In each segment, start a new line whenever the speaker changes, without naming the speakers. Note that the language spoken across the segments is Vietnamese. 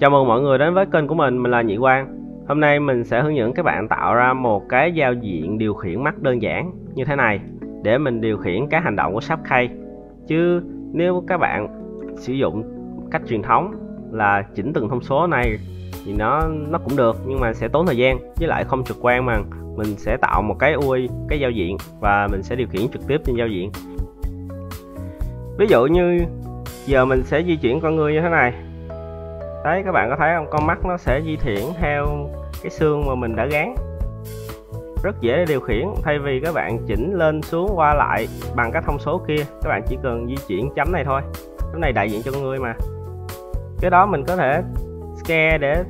Chào mừng mọi người đến với kênh của mình là Nhị Quang. Hôm nay mình sẽ hướng dẫn các bạn tạo ra một cái giao diện điều khiển mắt đơn giản như thế này để mình điều khiển các hành động của Subcase. Chứ nếu các bạn sử dụng cách truyền thống là chỉnh từng thông số này thì nó cũng được, nhưng mà sẽ tốn thời gian với lại không trực quan. Mà mình sẽ tạo một cái UI, cái giao diện và mình sẽ điều khiển trực tiếp trên giao diện. Ví dụ như giờ mình sẽ di chuyển con người như thế này. Đấy, các bạn có thấy không, con mắt nó sẽ di chuyển theo cái xương mà mình đã gán, rất dễ để điều khiển. Thay vì các bạn chỉnh lên xuống qua lại bằng các thông số kia, các bạn chỉ cần di chuyển chấm này thôi. Cái này đại diện cho con người mà. Cái đó mình có thể scale để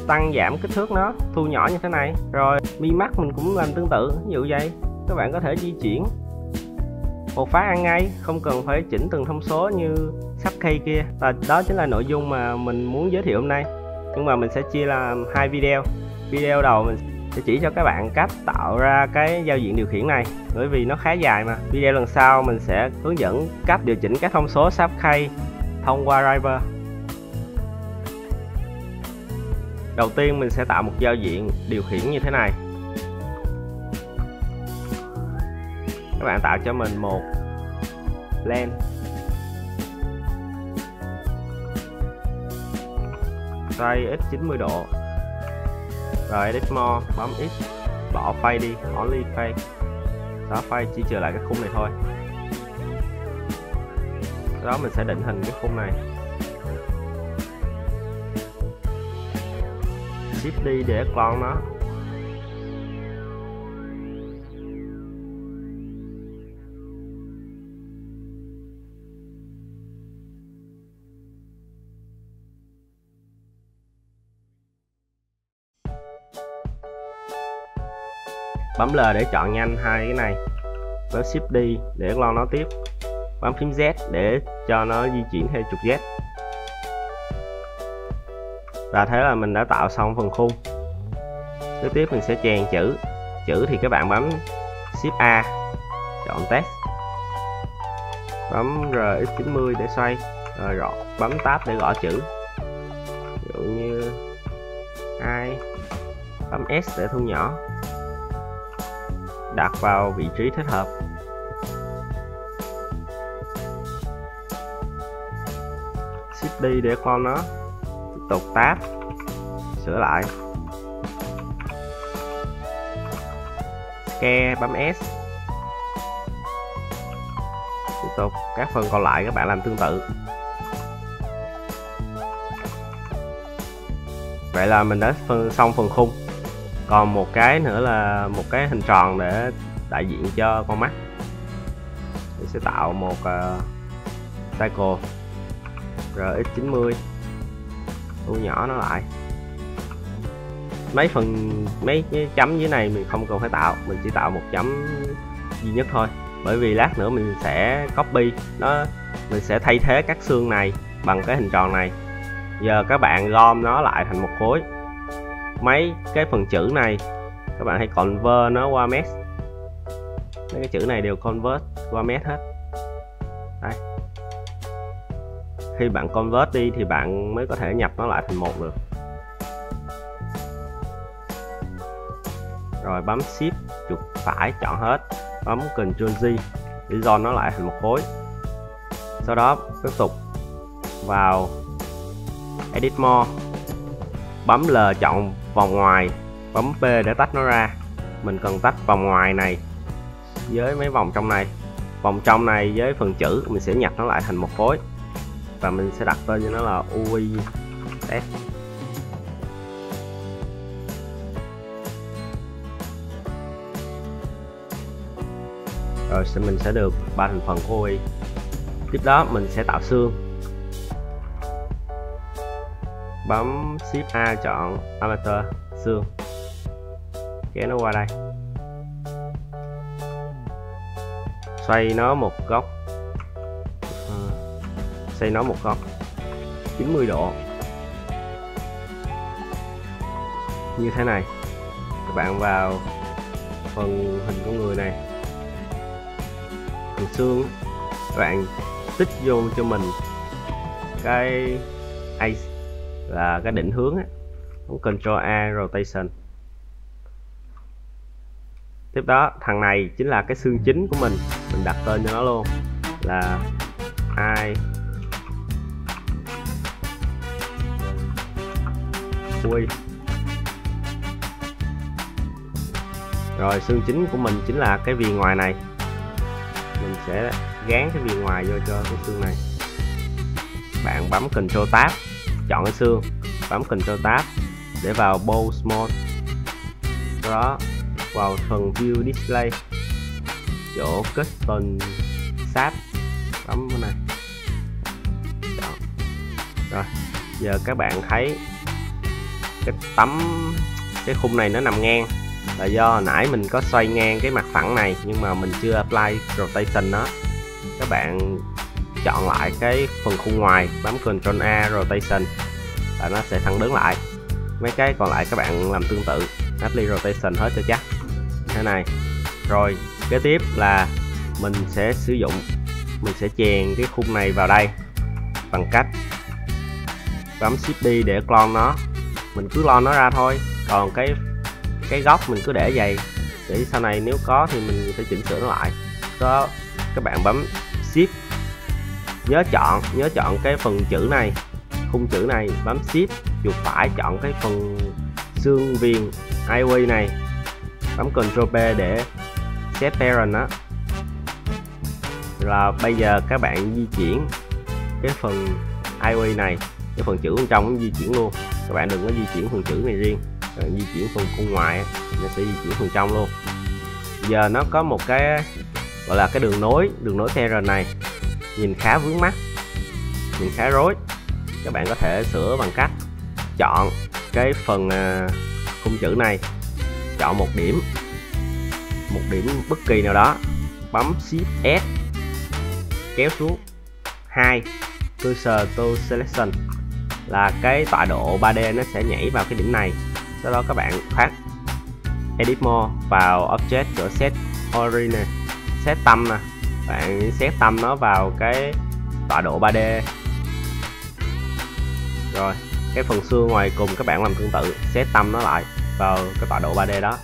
tăng giảm kích thước nó, thu nhỏ như thế này. Rồi mi mắt mình cũng làm tương tự, ví dụ vậy. Các bạn có thể di chuyển một phát ăn ngay, không cần phải chỉnh từng thông số như Subcase kia. Và đó chính là nội dung mà mình muốn giới thiệu hôm nay. Nhưng mà mình sẽ chia làm hai video. Video đầu mình sẽ chỉ cho các bạn cách tạo ra cái giao diện điều khiển này, bởi vì nó khá dài mà. Video lần sau mình sẽ hướng dẫn cách điều chỉnh các thông số Subcase thông qua driver. Đầu tiên mình sẽ tạo một giao diện điều khiển như thế này. Các bạn tạo cho mình một lens, xoay x 90 độ, rồi edit more, bấm x, bỏ fade đi, only fade, xóa fade, chỉ trừ lại cái khung này thôi. Sau đó mình sẽ định hình cái khung này, shift đi để clone nó. Bấm L để chọn nhanh hai cái này, bấm Shift đi để clone nó tiếp, bấm phím Z để cho nó di chuyển theo trục Z. Và thế là mình đã tạo xong phần khung. Tiếp tiếp mình sẽ chèn chữ thì các bạn bấm Shift A, chọn text, bấm RX90 để xoay, rồi bấm Tab để gõ chữ. Ví dụ như ai, bấm S để thu nhỏ, đặt vào vị trí thích hợp. Shift đi để clone nó, tiếp tục Tab, sửa lại, Scale, bấm S. Tiếp tục các phần còn lại các bạn làm tương tự. Vậy là mình đã xong phần khung. Còn một cái nữa là một cái hình tròn để đại diện cho con mắt. Mình sẽ tạo một cycle RX90, thu nhỏ nó lại. Mấy cái chấm dưới này mình không cần phải tạo, mình chỉ tạo một chấm duy nhất thôi, bởi vì lát nữa mình sẽ copy nó, mình sẽ thay thế các xương này bằng cái hình tròn này. Giờ các bạn gom nó lại thành một khối. Mấy cái phần chữ này các bạn hãy convert nó qua mesh. Mấy cái chữ này đều convert qua mesh hết. Đây. Khi bạn convert đi thì bạn mới có thể nhập nó lại thành một được. Rồi bấm Shift chuột phải chọn hết, bấm Ctrl G để join nó lại thành một khối. Sau đó tiếp tục vào Edit More, bấm L chọn vòng ngoài, bấm P để tách nó ra. Mình cần tách vòng ngoài này với mấy vòng trong này. Vòng trong này với phần chữ mình sẽ nhập nó lại thành một khối, và mình sẽ đặt tên cho nó là UI test. Rồi mình sẽ được 3 thành phần của UI. Tiếp đó mình sẽ tạo xương. Bấm Shift A chọn Avatar, xương, kéo nó qua đây, xoay nó một góc, 90 độ như thế này. Các bạn vào phần hình con người này, phần xương, các bạn tích vô cho mình cái là cái định hướng á. Bấm Ctrl A rotation. Tiếp đó thằng này chính là cái xương chính của mình đặt tên cho nó luôn là I Ui. Rồi xương chính của mình chính là cái viền ngoài này, mình sẽ gán cái viền ngoài vô cho cái xương này. Bạn bấm Ctrl Tab chọn cái xương, bấm Ctrl Tab để vào Pose Mode, đó vào phần View Display, chỗ Custom Shape, bấm cái này. Chọn. Rồi giờ các bạn thấy cái khung này nó nằm ngang là do hồi nãy mình có xoay ngang cái mặt phẳng này nhưng mà mình chưa apply rotation nó. Các bạn chọn lại cái phần khung ngoài, bấm Ctrl A rotation là nó sẽ thẳng đứng lại. Mấy cái còn lại các bạn làm tương tự, apply rotation hết cho chắc thế này. Rồi kế tiếp là mình sẽ chèn cái khung này vào đây bằng cách bấm Shift đi để clone nó. Mình cứ clone nó ra thôi, còn cái góc mình cứ để vậy để sau này nếu có thì mình sẽ chỉnh sửa nó lại. Đó, các bạn bấm Shift, nhớ chọn cái phần chữ này, khung chữ này, bấm Shift chuột phải chọn cái phần xương viền IOE này, bấm Ctrl P để set parent đó. Là bây giờ các bạn di chuyển cái phần IOE này, cái phần chữ bên trong nó di chuyển luôn, các bạn đừng có di chuyển phần chữ này riêng, các bạn di chuyển phần khung ngoài nó sẽ di chuyển phần trong luôn. Giờ nó có một cái gọi là cái đường nối parent này, nhìn khá vướng mắt, nhìn khá rối. Các bạn có thể sửa bằng cách chọn cái phần khung chữ này, chọn một điểm bất kỳ nào đó, bấm Shift S kéo xuống 2 Cursor to Selection là cái tọa độ 3D nó sẽ nhảy vào cái điểm này. Sau đó các bạn thoát Edit Mode vào Object chỗ Set Origin này, set tâm nè, bạn set tâm nó vào cái tọa độ 3D. Rồi cái phần xương ngoài cùng các bạn làm tương tự, set tâm nó lại vào cái tọa độ 3D đó.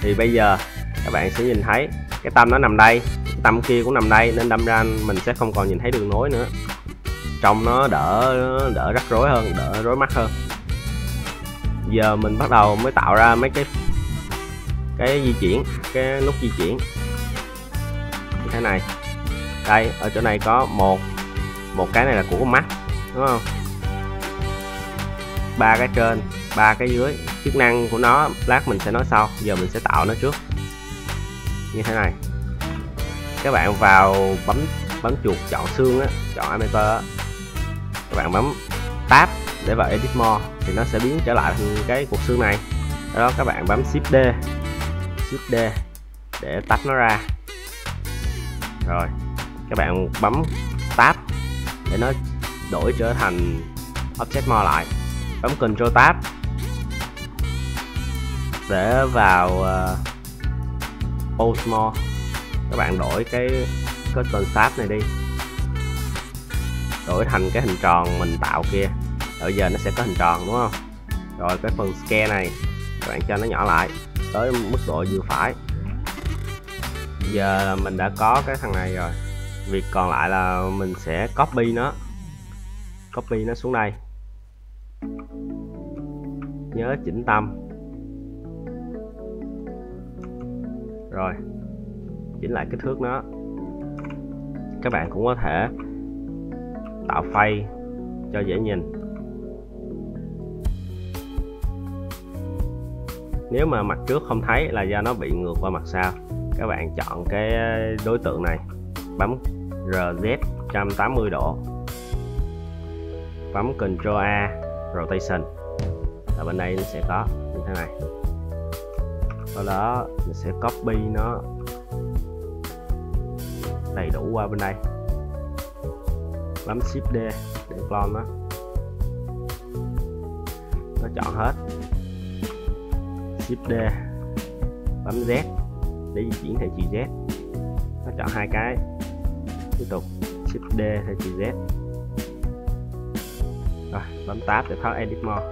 Thì bây giờ các bạn sẽ nhìn thấy cái tâm nó nằm đây, tâm kia cũng nằm đây, nên đâm ra mình sẽ không còn nhìn thấy đường nối nữa, trông nó đỡ rắc rối hơn, đỡ rối mắt hơn. Giờ mình bắt đầu mới tạo ra mấy cái di chuyển, cái nút di chuyển như thế này. Đây ở chỗ này có một cái này là của con mắt, đúng không? 3 cái trên, 3 cái dưới. Chức năng của nó lát mình sẽ nói sau, giờ mình sẽ tạo nó trước như thế này. Các bạn vào bấm chuột chọn xương á, chọn animator á, các bạn bấm tab để vào edit mode thì nó sẽ biến trở lại thành cái cục xương này. Sau đó các bạn bấm Shift D để tách nó ra. Rồi các bạn bấm tab để nó đổi trở thành object mode lại, bấm Ctrl Tab để vào Pose Mode. Các bạn đổi cái custom shape này đi, đổi thành cái hình tròn mình tạo kia. Bây giờ nó sẽ có hình tròn, đúng không? Rồi cái phần scale này các bạn cho nó nhỏ lại tới mức độ vừa phải. Giờ mình đã có cái thằng này rồi, việc còn lại là mình sẽ copy nó xuống đây. Nhớ chỉnh tâm, rồi chỉnh lại kích thước nó. Các bạn cũng có thể tạo fade cho dễ nhìn. Nếu mà mặt trước không thấy là do nó bị ngược qua mặt sau. Các bạn chọn cái đối tượng này, bấm RZ 180 độ, bấm Ctrl A rotation, ở bên đây nó sẽ có như thế này. Sau đó mình sẽ copy nó đầy đủ qua bên đây, bấm Shift D để clone nó chọn hết. Shift D bấm Z để di chuyển theo chiều Z, nó chọn hai cái. Tiếp tục Shift D theo chiều Z, Rồi bấm tab để thoát edit mode.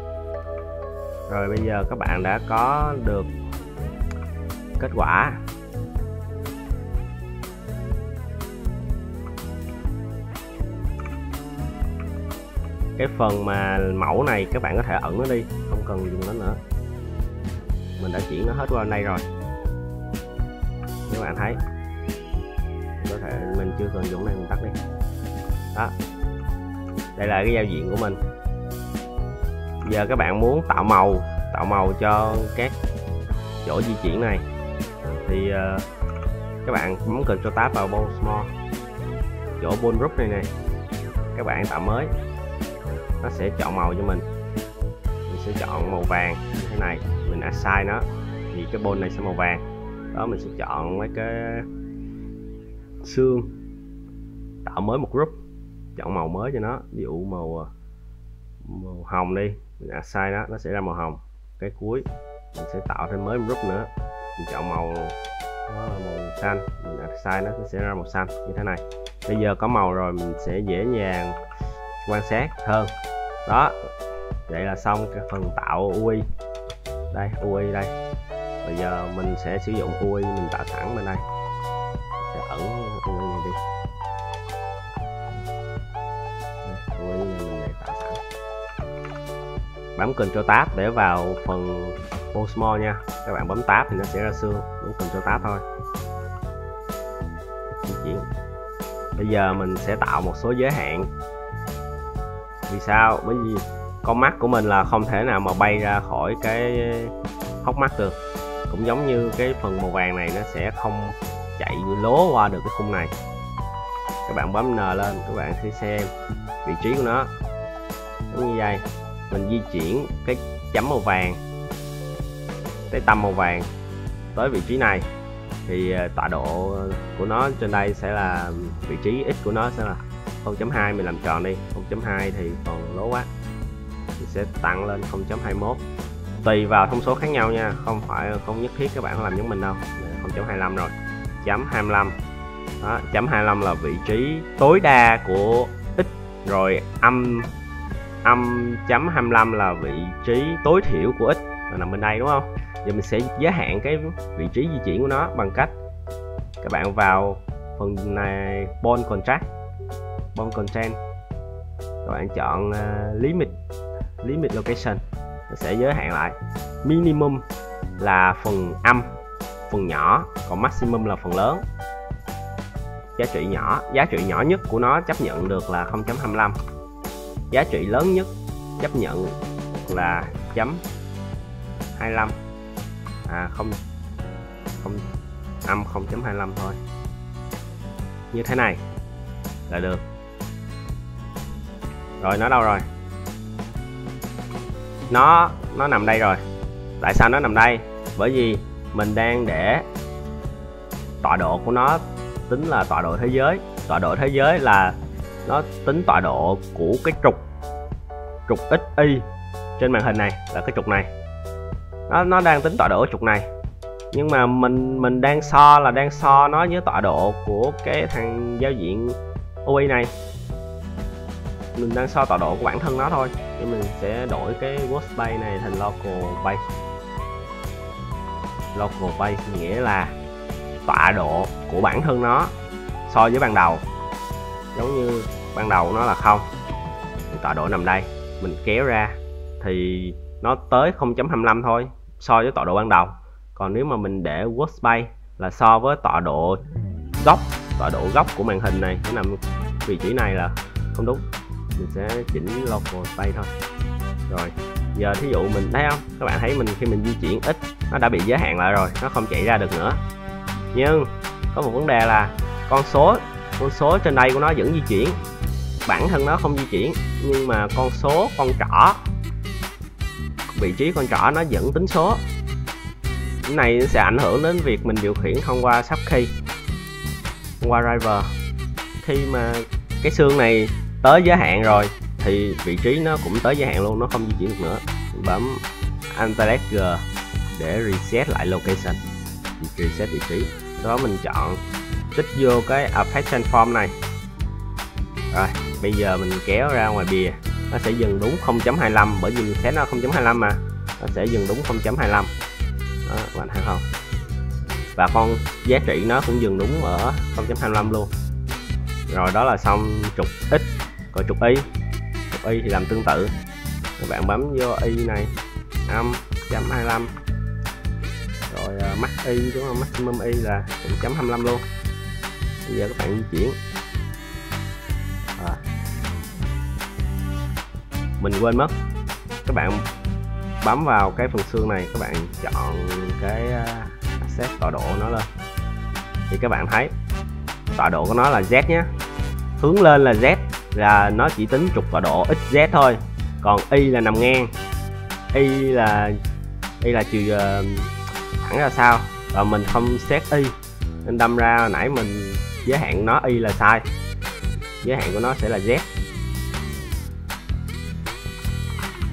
Rồi bây giờ các bạn đã có được kết quả. Cái phần mà mẫu này các bạn có thể ẩn nó đi, không cần dùng nó nữa. Mình đã chuyển nó hết qua đây rồi. Các bạn thấy, có thể mình chưa cần dùng này, mình tắt đi. Đó, đây là cái giao diện của mình. Giờ các bạn muốn tạo màu cho các chỗ di chuyển này thì các bạn bấm Ctrl Tab vào Bold Small, chỗ Bold Group này các bạn tạo mới, nó sẽ chọn màu cho mình sẽ chọn màu vàng như thế này, mình assign nó thì cái bold này sẽ màu vàng. Đó, mình sẽ chọn mấy cái xương, tạo mới một group, chọn màu mới cho nó, ví dụ màu hồng đi, mình assign nó sẽ ra màu hồng. Cái cuối mình sẽ tạo thêm mới một group nữa, mình chọn màu xanh, mình assign nó sẽ ra màu xanh như thế này. Bây giờ có màu rồi mình sẽ dễ dàng quan sát hơn. Đó, vậy là xong cái phần tạo UI. Đây, UI đây. Bây giờ mình sẽ sử dụng UI mình tạo sẵn bên đây. Mình sẽ ẩn UI này đi. Đây, UI này mình đã tạo sẵn. Bấm Ctrl Tab để vào phần Bold Small nha. Các bạn bấm Tab thì nó sẽ ra xương, bấm Ctrl Tab thôi. Di chuyển. Bây giờ mình sẽ tạo một số giới hạn. Vì sao? Bởi vì con mắt của mình là không thể nào mà bay ra khỏi cái hốc mắt được. Cũng giống như cái phần màu vàng này, nó sẽ không chạy lố qua được cái khung này. Các bạn bấm N lên, các bạn sẽ xem vị trí của nó. Giống như vậy, mình di chuyển cái chấm màu vàng, cái tâm màu vàng tới vị trí này thì tọa độ của nó trên đây sẽ là vị trí x của nó sẽ là 0.2, mình làm tròn đi, 0.2 thì còn lố quá, mình sẽ tăng lên 0.21, tùy vào thông số khác nhau nha, không nhất thiết các bạn làm giống mình đâu. 0.25 rồi, chấm 25. Đó, chấm 25 là vị trí tối đa của x, rồi âm chấm 25 là vị trí tối thiểu của x, là nằm bên đây đúng không? Giờ mình sẽ giới hạn cái vị trí di chuyển của nó bằng cách các bạn vào phần này Bold Contrast, Bold Content, các bạn chọn limit location, nó sẽ giới hạn lại. Minimum là phần âm, phần nhỏ, còn maximum là phần lớn. Giá trị nhỏ nhất của nó chấp nhận được là 0.25, giá trị lớn nhất chấp nhận là 0.25, âm 0.25 thôi, như thế này là được. Rồi nó đâu rồi? Nó nằm đây rồi. Tại sao nó nằm đây? Bởi vì mình đang để tọa độ của nó tính là tọa độ thế giới. Tọa độ thế giới là nó tính tọa độ của cái trục XY trên màn hình này, là cái trục này. Nó đang tính tọa độ ở trục này. Nhưng mà mình đang so nó với tọa độ của cái thằng giao diện UI này. Mình đang so tọa độ của bản thân nó thôi. Thì mình sẽ đổi cái workspace này thành local base. Local base nghĩa là tọa độ của bản thân nó so với ban đầu. Giống như ban đầu nó là 0 thì tọa độ nằm đây, mình kéo ra thì nó tới 0.25 thôi so với tọa độ ban đầu. Còn nếu mà mình để workspace là so với tọa độ góc của màn hình này, nó nằm vị trí này là không đúng, mình sẽ chỉnh local space thôi. Rồi giờ thí dụ mình thấy không, các bạn thấy khi mình di chuyển x nó đã bị giới hạn lại rồi, nó không chạy ra được nữa. Nhưng có một vấn đề là con số trên đây của nó vẫn di chuyển, bản thân nó không di chuyển, nhưng mà con trỏ, vị trí con trỏ nó vẫn tính số. Cái này sẽ ảnh hưởng đến việc mình điều khiển thông qua sub key, thông qua driver. Khi mà cái xương này tới giới hạn rồi thì vị trí nó cũng tới giới hạn luôn, nó không di chuyển được nữa. Mình bấm Alt G để reset lại location, reset vị trí. Sau đó mình chọn tích vô cái Affect Transform này. Rồi bây giờ mình kéo ra ngoài bìa, nó sẽ dừng đúng 0.25, bởi vì mình set nó 0.25 mà nó sẽ dừng đúng 0.25 đó, các bạn thấy không? Và con giá trị nó cũng dừng đúng ở 0.25 luôn. Rồi đó là xong trục x. Còn trục y thì làm tương tự, các bạn bấm vô y này 5.25, rồi max y đúng không, maximum y là 0.25 luôn. Bây giờ các bạn di chuyển. Mình quên mất, các bạn bấm vào cái phần xương này, các bạn chọn cái set tọa độ nó lên, thì các bạn thấy tọa độ của nó là Z nhé, hướng lên là Z, là nó chỉ tính trục tọa độ XZ thôi, còn Y là nằm ngang, Y là chiều thẳng ra sao, và mình không set Y nên đâm ra nãy mình giới hạn nó Y là sai, giới hạn của nó sẽ là Z.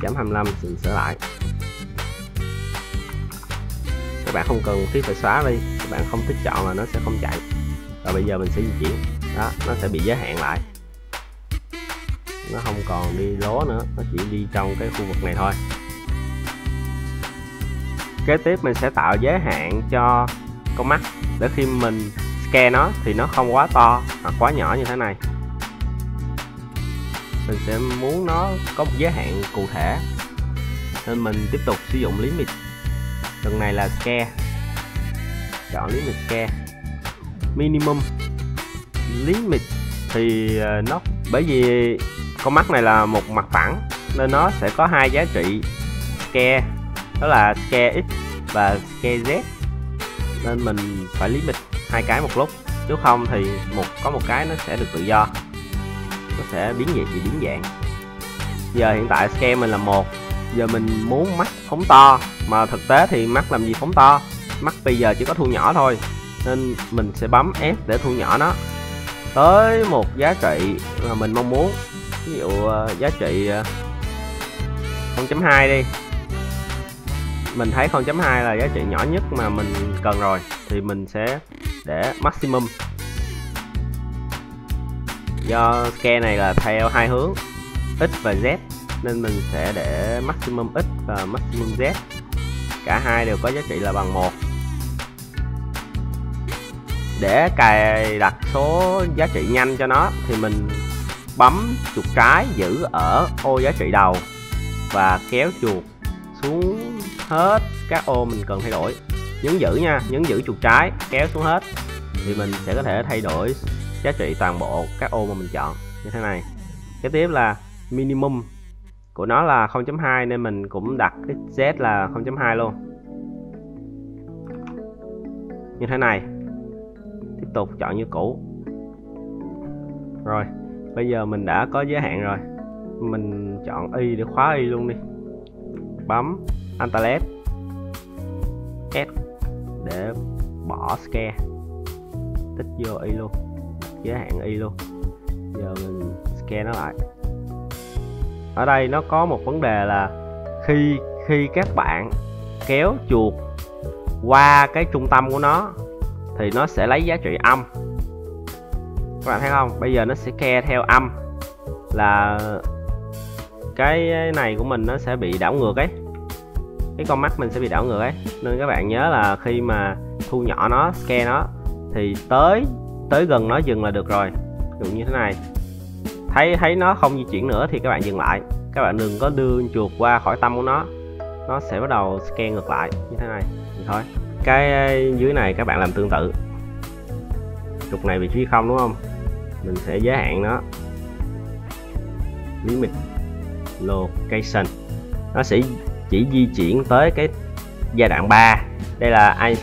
0.25 mình sửa lại, các bạn không cần thiết phải xóa đi, các bạn không thích chọn là nó sẽ không chạy. Rồi bây giờ mình sẽ di chuyển đó, nó sẽ bị giới hạn lại, nó không còn đi lố nữa, nó chỉ đi trong cái khu vực này thôi. Kế tiếp mình sẽ tạo giới hạn cho con mắt, để khi mình scan nó thì nó không quá to hoặc quá nhỏ như thế này. Mình sẽ muốn nó có một giới hạn cụ thể nên mình tiếp tục sử dụng limit. Lần này là scale, chọn limit scale. Minimum limit thì nó, bởi vì con mắt này là một mặt phẳng nên nó sẽ có hai giá trị scale, đó là scale x và scale z, nên mình phải limit hai cái một lúc, nếu không thì có một cái nó sẽ được tự do, nó sẽ biến dạng. Giờ hiện tại scale mình là 1, giờ mình muốn mắt phóng to, mà thực tế thì mắt làm gì phóng to, mắt bây giờ chỉ có thu nhỏ thôi, nên mình sẽ bấm F để thu nhỏ nó tới một giá trị mà mình mong muốn. Ví dụ giá trị 0.2 đi, mình thấy 0.2 là giá trị nhỏ nhất mà mình cần rồi, thì mình sẽ để maximum. Do scale này là theo hai hướng x và z nên mình sẽ để maximum x và maximum z, cả hai đều có giá trị là bằng 1. Để cài đặt số giá trị nhanh cho nó thì mình bấm chuột trái giữ ở ô giá trị đầu và kéo chuột xuống hết các ô mình cần thay đổi. Nhấn giữ nha, nhấn giữ chuột trái kéo xuống hết thì mình sẽ có thể thay đổi giá trị toàn bộ các ô mà mình chọn như thế này. Kế tiếp là minimum của nó là 0.2 nên mình cũng đặt cái z là 0.2 luôn, như thế này. Tiếp tục chọn như cũ. Rồi bây giờ mình đã có giới hạn rồi, mình chọn y để khóa y luôn đi, bấm Alt S để bỏ scale, tích vô y luôn, giới hạn y luôn. Giờ mình scale nó lại. Ở đây nó có một vấn đề là khi các bạn kéo chuột qua cái trung tâm của nó thì nó sẽ lấy giá trị âm, các bạn thấy không? Bây giờ nó sẽ ke theo âm, là cái này của mình nó sẽ bị đảo ngược ấy, cái con mắt mình sẽ bị đảo ngược ấy, nên các bạn nhớ là khi mà thu nhỏ nó, scale nó thì tới gần nó dừng là được rồi. Ví dụ như thế này, thấy nó không di chuyển nữa thì các bạn dừng lại, các bạn đừng có đưa chuột qua khỏi tâm của nó sẽ bắt đầu scale ngược lại như thế này thì thôi. Cái dưới này các bạn làm tương tự, trục này vị trí 0 đúng không, mình sẽ giới hạn nó limit location, nó sẽ chỉ di chuyển tới cái giai đoạn 3. Đây là cái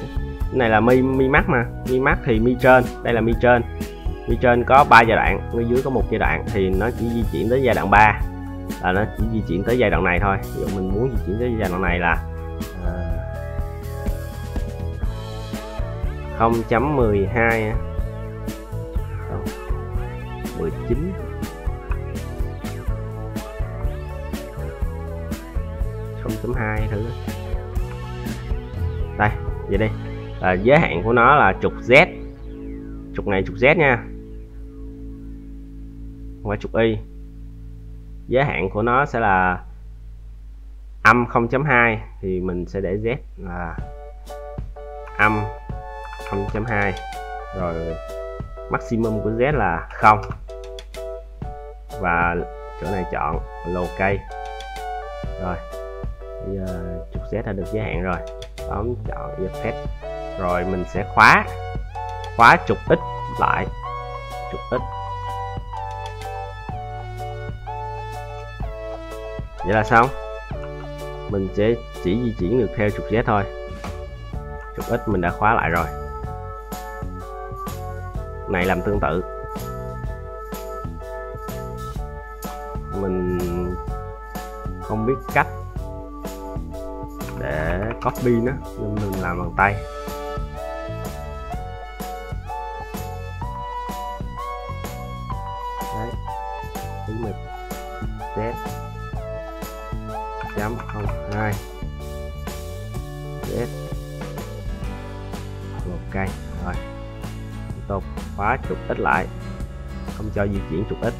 này là mi mắt mà, mi mắt thì mi trên, đây là mi trên có 3 giai đoạn, mi dưới có 1 giai đoạn, thì nó chỉ di chuyển tới giai đoạn 3, là nó chỉ di chuyển tới giai đoạn này thôi. Ví dụ mình muốn di chuyển tới giai đoạn này là 0.12 19 0.2 thử đây, vậy đi. Giới hạn của nó là trục Z, trục này trục Z nha, không phải trục Y. giới hạn của nó sẽ là âm 0.2 thì mình sẽ để z là âm 0.2, rồi maximum của z là 0, và chỗ này chọn locate. Rồi bây giờ trục z đã được giới hạn rồi, bấm chọn effect, rồi mình sẽ khóa trục x lại, trục x. Vậy là xong, mình sẽ chỉ di chuyển được theo trục z thôi. Trục x mình đã khóa lại rồi. Này làm tương tự, mình không biết cách để copy nó nên mình làm bằng tay. Đấy, mình z chấm 02 z ok. Rồi tiếp tục khóa trục x lại, không cho di chuyển trục x,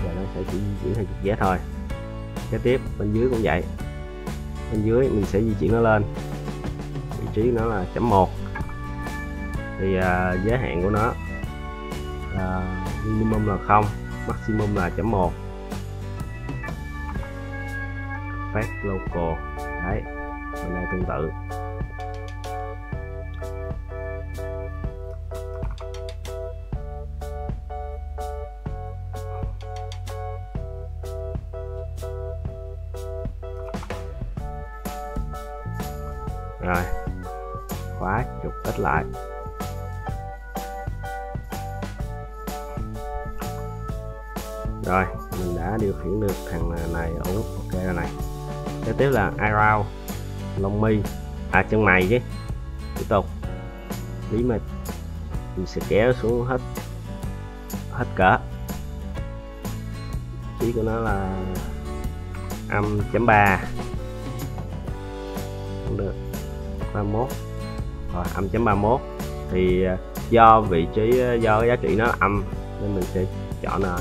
giờ nó sẽ chỉ di chuyển theo trục z thôi. Kế tiếp bên dưới cũng vậy, bên dưới mình sẽ di chuyển nó lên, vị trí nó là chấm 1 thì giới hạn của nó là minimum là 0, maximum là chấm 1. Effect local, đấy bên đây tương tự. Rồi khóa trục x lại, rồi mình đã điều khiển được thằng này ổn. Ok rồi này. Kế tiếp là eyebrow, lông mi, chân mày chứ. Tiếp tục limit, mình sẽ kéo xuống hết cỡ, chỉ của nó là âm chấm 3 không được, 31 rồi âm chấm 31 thì do vị trí, do giá trị nó âm nên mình sẽ chọn là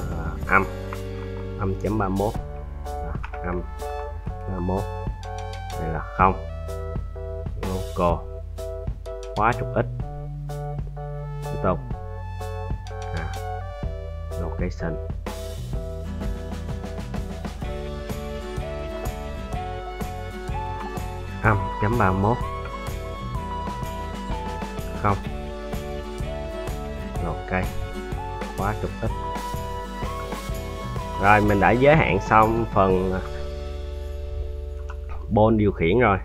âm chấm 31, âm 31 này là 0. Local, khóa trục x, tiếp tục location, âm chấm 31 0. Ok, khóa trục x. Rồi mình đã giới hạn xong phần bôn điều khiển rồi.